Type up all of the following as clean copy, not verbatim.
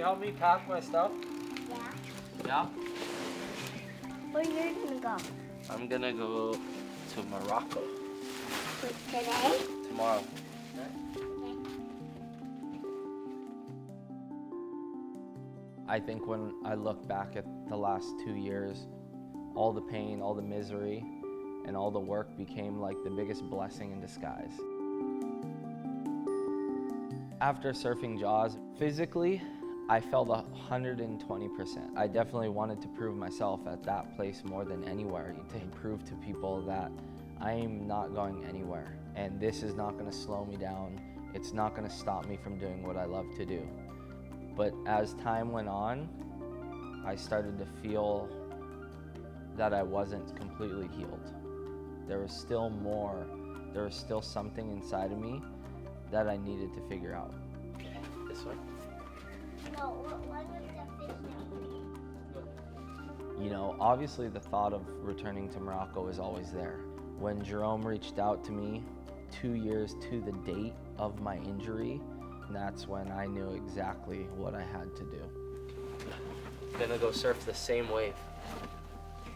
you help me pack my stuff? Yeah. Yeah? Where you're gonna go? I'm gonna go to Morocco Today? tomorrow. I think when I look back at the last 2 years, all the pain, all the misery, and all the work became like the biggest blessing in disguise. After surfing Jaws, physically, I felt 120%. I definitely wanted to prove myself at that place more than anywhere, to prove to people that I am not going anywhere, and this is not gonna slow me down. It's not gonna stop me from doing what I love to do. But as time went on, I started to feel that I wasn't completely healed. There was still more, there was still something inside of me that I needed to figure out. This way? No, what was the fish name? You know, obviously the thought of returning to Morocco is always there. When Jerome reached out to me 2 years to the date of my injury, that's when I knew exactly what I had to do. Gonna go surf the same wave.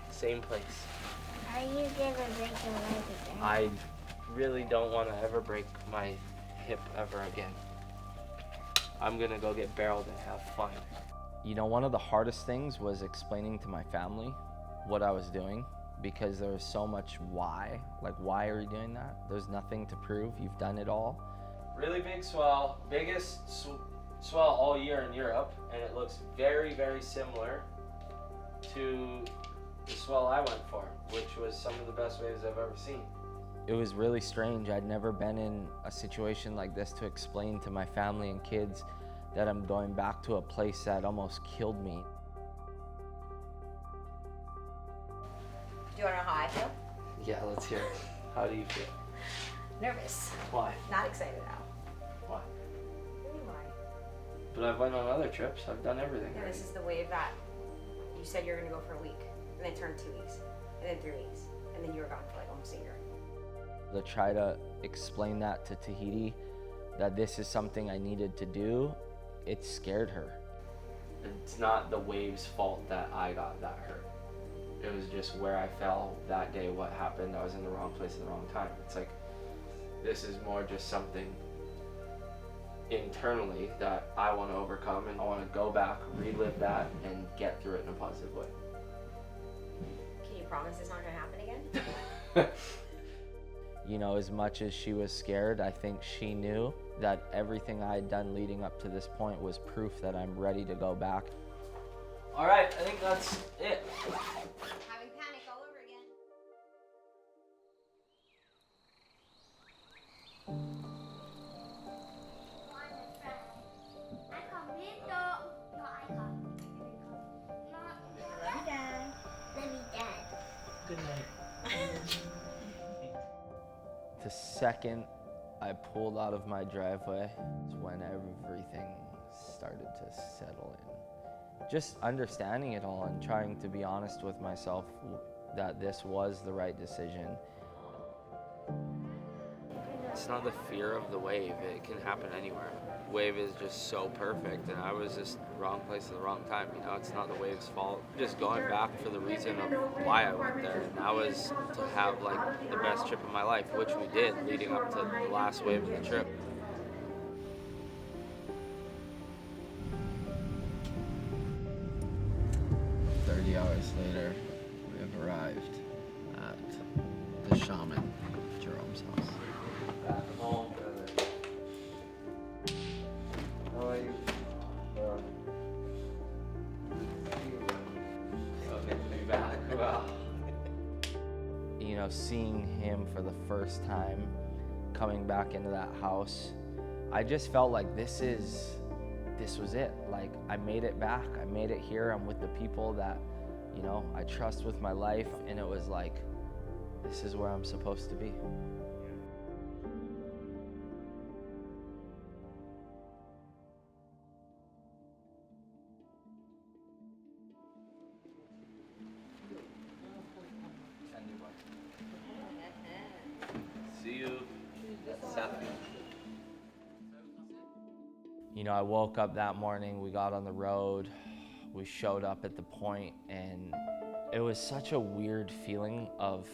Same place. Are you gonna break your leg again? I really don't want to ever break my hip ever again. I'm gonna go get barreled and have fun. You know, one of the hardest things was explaining to my family what I was doing, because there was so much why. Like, why are you doing that? There's nothing to prove. You've done it all. Really big swell, biggest swell all year in Europe, and it looks very, very similar to the swell I went for, which was some of the best waves I've ever seen. It was really strange. I'd never been in a situation like this to explain to my family and kids that I'm going back to a place that almost killed me. Do you want to know how I feel? Yeah, let's hear it. How do you feel? Nervous. Why? Not excited now. Why? Why? But I've went on other trips. I've done everything. Yeah, right? this is the wave that you said you were going to go for a week, and then turned 2 weeks, and then 3 weeks, and then you were gone for like almost a year. To try to explain that to Tahiti, that this is something I needed to do, it scared her. It's not the wave's fault that I got that hurt. It was just where I fell that day, what happened. I was in the wrong place at the wrong time. It's like, this is more just something internally that I want to overcome, and I want to go back, relive that, and get through it in a positive way. Can you promise it's not going to happen again? You know, as much as she was scared, I think she knew that everything I had done leading up to this point was proof that I'm ready to go back. All right, I think that's it. Having panic all over again. Good night. The second I pulled out of my driveway is when everything started to settle in. Just understanding it all and trying to be honest with myself that this was the right decision. It's not the fear of the wave. It can happen anywhere. Wave is just so perfect, and I was just wrong place at the wrong time. You know, it's not the wave's fault. Just going back for the reason of why I went there, and that was to have like the best trip of my life, which we did leading up to the last wave of the trip. Hours later, we have arrived at the shaman, Jerome's house. Back home, brother. How are you? So good to be back. Wow. You know, seeing him for the first time, coming back into that house, I just felt like this was it. Like, I made it back. I made it here. I'm with the people that, you know, I trust with my life, and it was like, this is where I'm supposed to be. See you Saturday. You know, I woke up that morning, we got on the road, we showed up at the point, and it was such a weird feeling of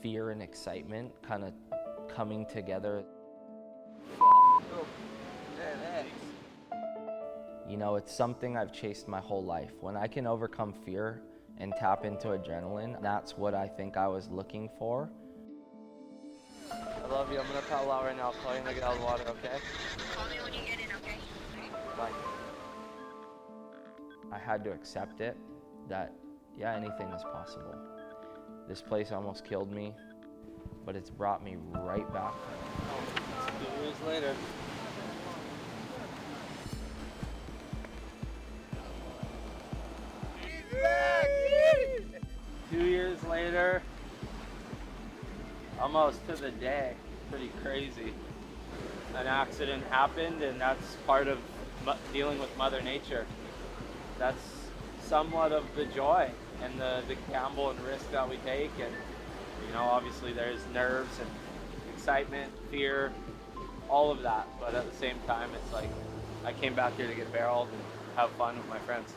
fear and excitement kind of coming together. You know, it's something I've chased my whole life. When I can overcome fear and tap into adrenaline, that's what I think I was looking for. I love you. I'm gonna paddle out right now. I'll call you when I get out of the water, okay? Call me when you get in, okay? Bye. I had to accept it, that, yeah, anything is possible. This place almost killed me, but it's brought me right back. 2 years later. He's back! 2 years later, almost to the day. Pretty crazy. An accident happened, and that's part of dealing with Mother Nature. That's somewhat of the joy and the gamble and risk that we take. And you know, obviously there's nerves and excitement, fear, all of that. But at the same time, it's like I came back here to get barreled and have fun with my friends.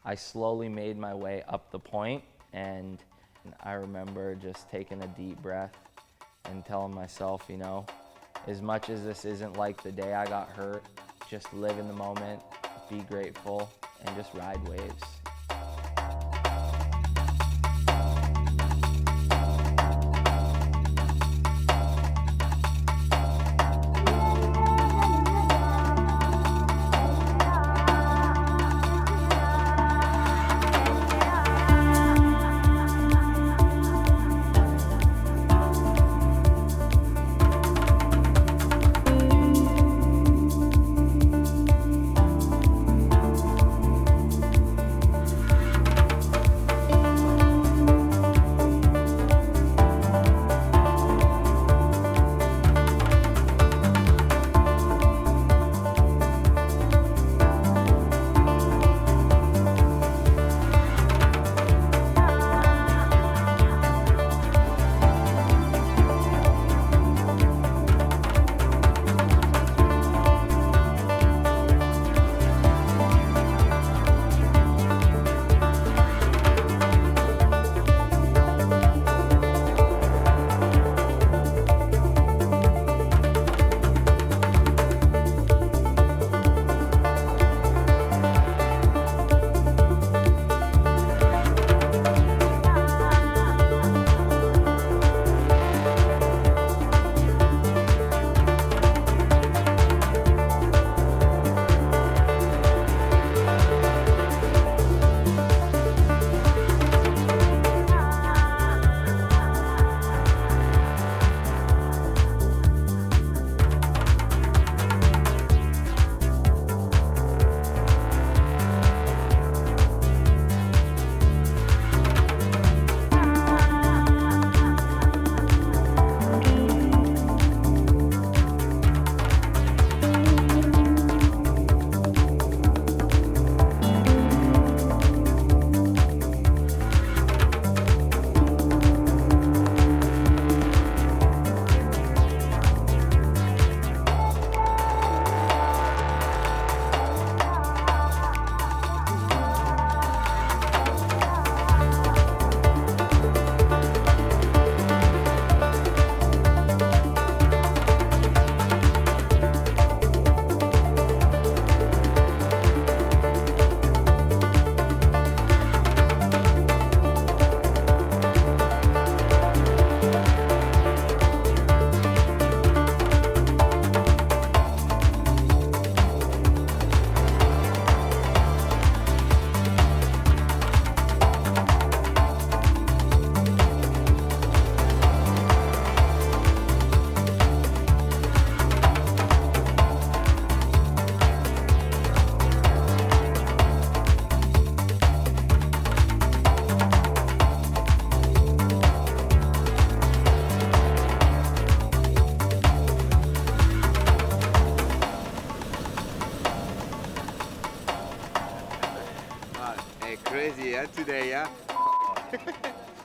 I slowly made my way up the point, and I remember just taking a deep breath and telling myself, you know, as much as this isn't like the day I got hurt, just live in the moment, be grateful, and just ride waves.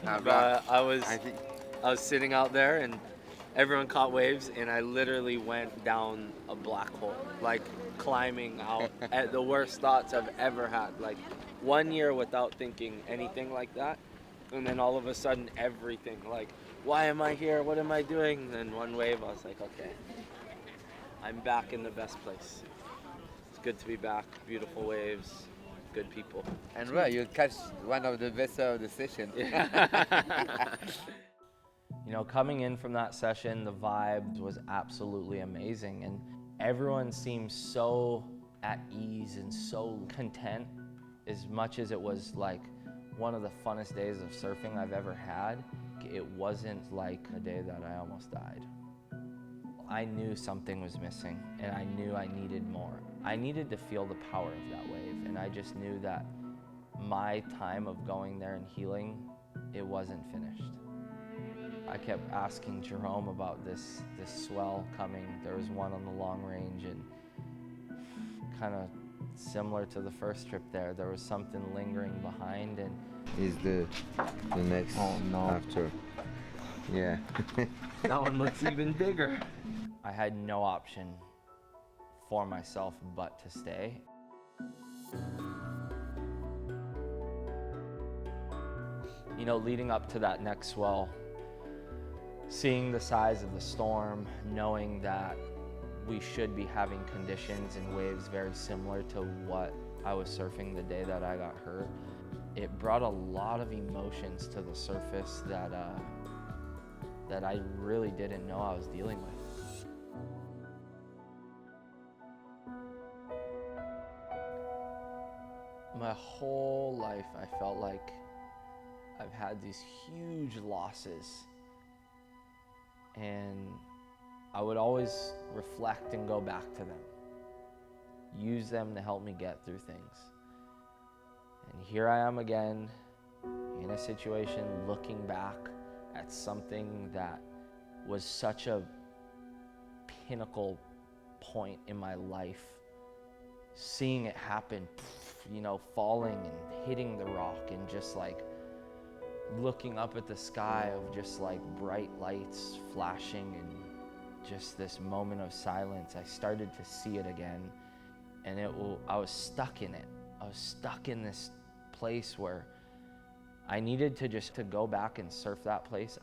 But I was I think sitting out there and everyone caught waves, and I literally went down a black hole, like climbing out at the worst thoughts I've ever had. Like 1 year without thinking anything like that, and then all of a sudden everything, like, why am I here? What am I doing? And then one wave, I was like, okay, I'm back in the best place. It's good to be back. Beautiful waves, good people. and well, you catch one of the vessels of the session. You know, coming in from that session, the vibe was absolutely amazing, and everyone seemed so at ease and so content. As much as it was like one of the funnest days of surfing I've ever had, it wasn't like a day that I almost died. I knew something was missing, and I knew I needed more. I needed to feel the power of that wave, and I just knew that my time of going there and healing, it wasn't finished. I kept asking Jerome about this swell coming. There was one on the long range, and kind of similar to the first trip there was something lingering behind, and Is the next after? Yeah. that one looks even bigger. I had no option for myself but to stay. You know, leading up to that next swell, seeing the size of the storm, knowing that we should be having conditions and waves very similar to what I was surfing the day that I got hurt, it brought a lot of emotions to the surface that I really didn't know I was dealing with. My whole life I felt like I've had these huge losses, and I would always reflect and go back to them, use them to help me get through things. And here I am again in a situation looking back at something that was such a pinnacle point in my life, seeing it happen, you know, falling and hitting the rock and just like looking up at the sky of just like bright lights flashing and just this moment of silence. I started to see it again, and I was stuck in it. I was stuck in this place where I needed to go back and surf that place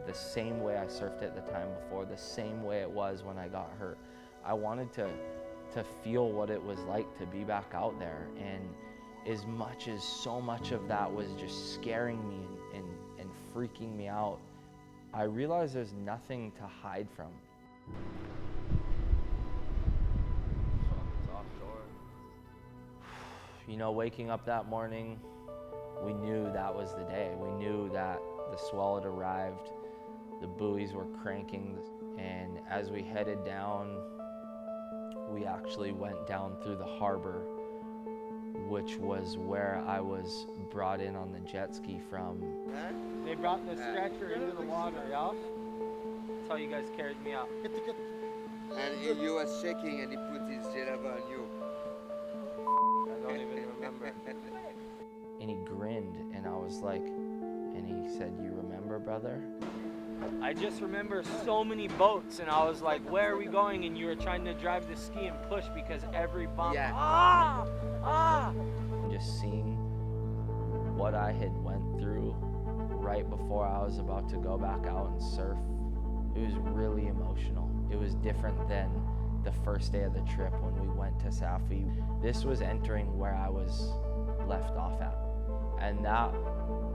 the same way I surfed it the time before, the same way it was when I got hurt. I wanted to feel what it was like to be back out there, and as much as so much of that was just scaring me and freaking me out, I realized there's nothing to hide from. It's offshore. You know, waking up that morning, we knew that was the day. We knew that the swell had arrived, the buoys were cranking, and as we headed down, we actually went down through the harbor, which was where I was brought in on the jet ski from. They brought the stretcher into the water, yeah? That's how you guys carried me out. And you was shaking and he put his gelaba on you. I don't even remember. And he grinned, and I was like, and he said, "You remember, brother?" I just remember so many boats, and I was like, where are we going? And you were trying to drive the ski and push because every bump, Yeah. And just seeing what I had went through right before I was about to go back out and surf, it was really emotional. It was different than the first day of the trip when we went to Safi. This was entering where I was left off at. And that,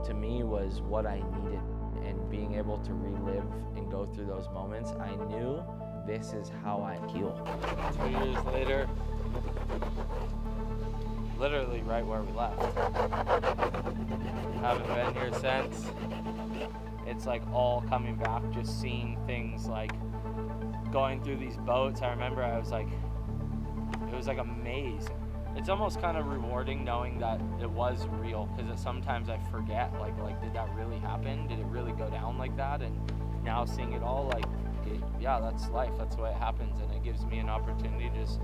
to me, was what I needed. And being able to relive and go through those moments, I knew this is how I heal. 2 years later, literally right where we left. Haven't been here since. It's like all coming back, just seeing things like going through these boats. I remember it was like a maze. It's almost kind of rewarding knowing that it was real, because sometimes I forget, like did that really happen? Did it really go down like that? And now seeing it all, like, yeah, that's life. That's the way it happens, and it gives me an opportunity to just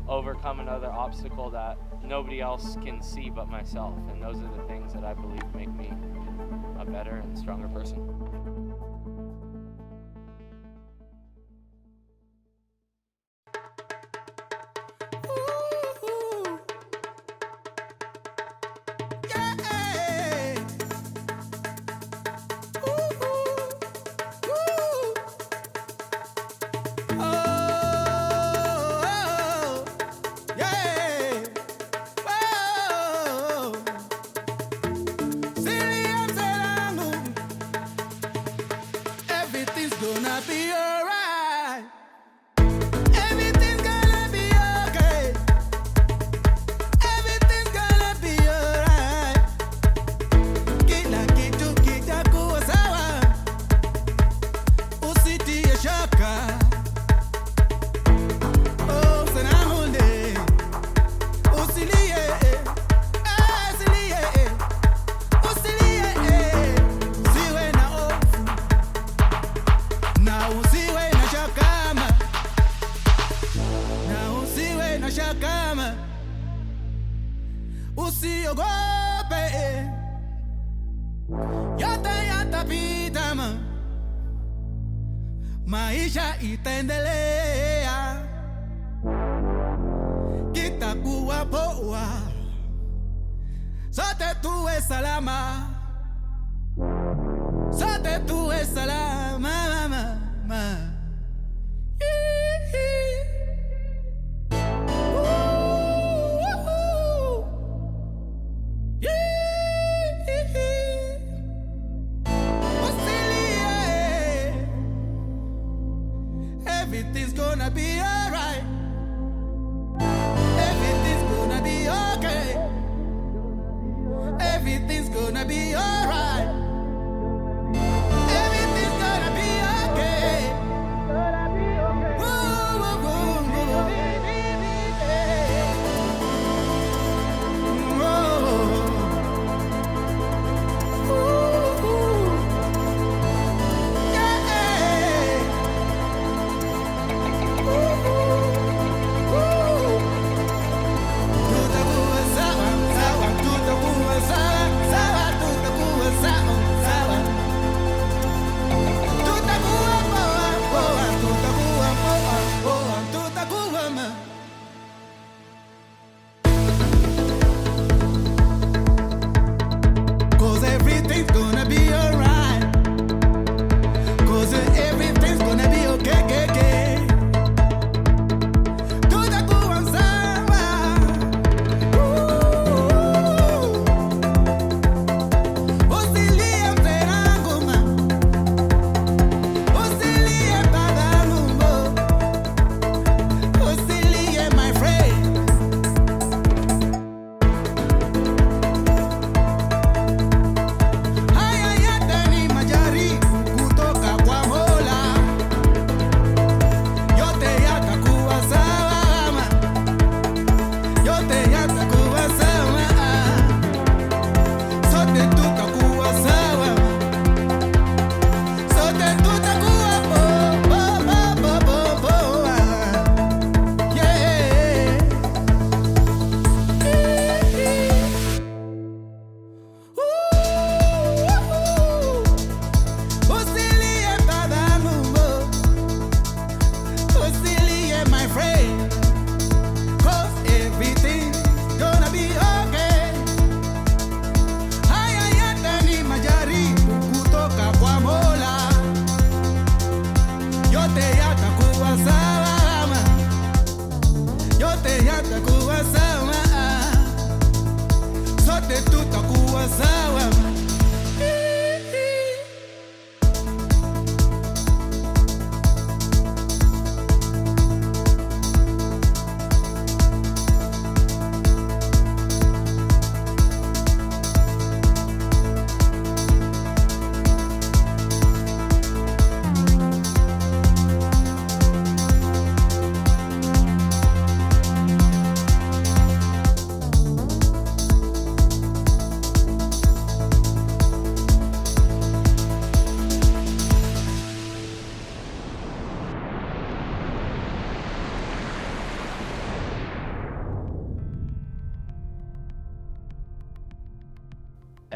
overcome another obstacle that nobody else can see but myself. And those are the things that I believe make me a better and stronger person. Gonna be alright. Everything's gonna be okay. Everything's gonna be alright. Kila kitu kitakuwa sawa. Usitie shaka. Oh, sana hunde. Usilie. Usilie. Usilie. Usiwe na hofu. Na usiwe na shakama, na usiwe na shakama, usiogope, yote yatapita, maisha itaendelea, kitakuwa poa, sote tuwe salama. Sote tuwe salama, mama. Everything's gonna be alright. Everything's gonna be okay. Everything's gonna be alright. Everything's gonna be okay. Woo, woo, woo, woo. Ooh, ooh. Yeah. Ooh, ooh. Tutakuwa sawa, sawa, tutakuwa sawa, sawa, tutakuwa sawa, sawa. Tutakuwa poa, poa, tutakuwa poa, poa, tutakuwa ma. 'Cause everything's gonna be alright. 'Cause everything's gonna be okay, okay, okay. Tutakuwa sawa. Usilie mterangu ma. Usilie babangu mo. Usilie my friend. Haya yote ni majaribu kutoka kwa Mola. Yote yatakuwa sawa. Yote yatakuwa sawa. Sote tutakuwa sawa. Sote tutakuwa poa. Yeah. Usilie babangu mo. Usilie my friend. 'Cause everything's gonna be okay. Haya yote ni majaribu kutoka kwa Mola. Yote yatakuwa sawa. Yote yatakuwa sawa. Sote tutakuwa sawa.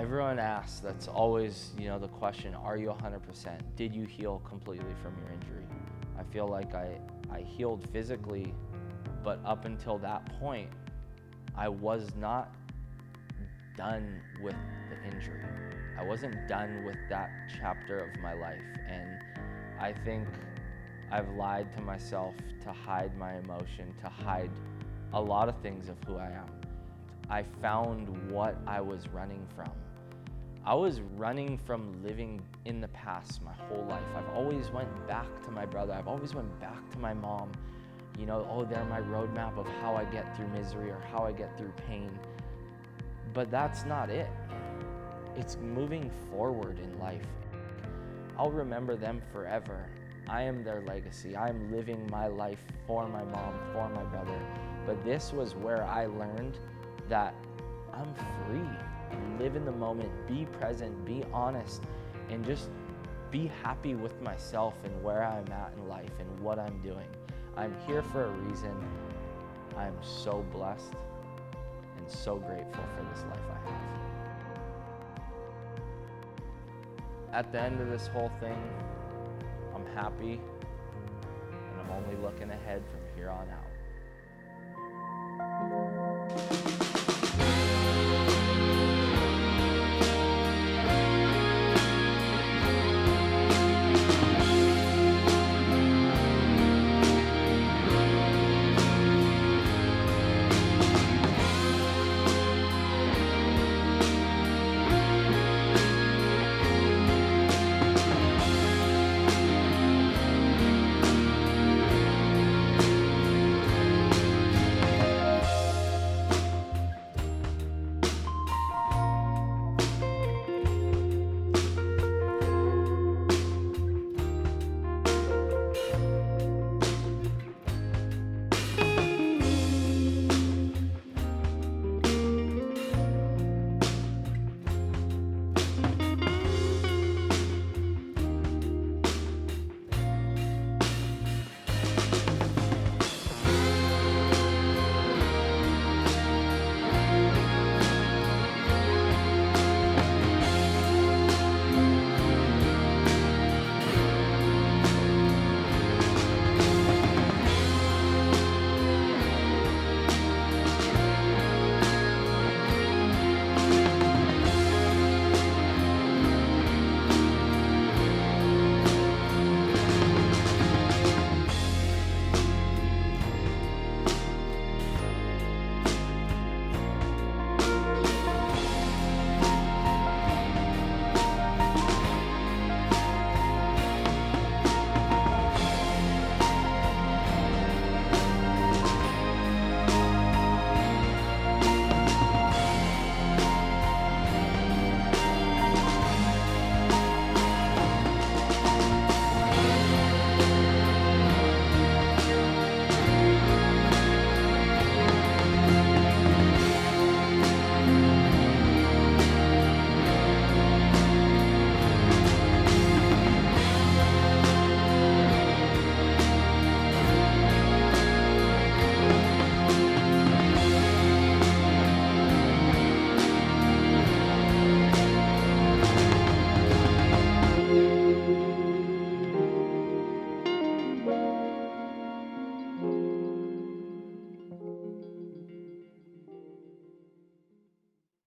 Everyone asks, that's always, the question, are you 100%? Did you heal completely from your injury? I feel like I healed physically, but up until that point, I was not done with the injury. I wasn't done with that chapter of my life. And I think I've lied to myself to hide my emotion, to hide a lot of things of who I am. I found what I was running from. I was running from living in the past my whole life. I've always went back to my brother. I've always went back to my mom. They're my roadmap of how I get through misery or how I get through pain. But that's not it. It's moving forward in life. I'll remember them forever. I am their legacy. I am living my life for my mom, for my brother. But this was where I learned that I'm free. Live in the moment, be present, be honest, and just be happy with myself and where I'm at in life and what I'm doing. I'm here for a reason. I'm so blessed and so grateful for this life I have. At the end of this whole thing, I'm happy, and I'm only looking ahead from here on out.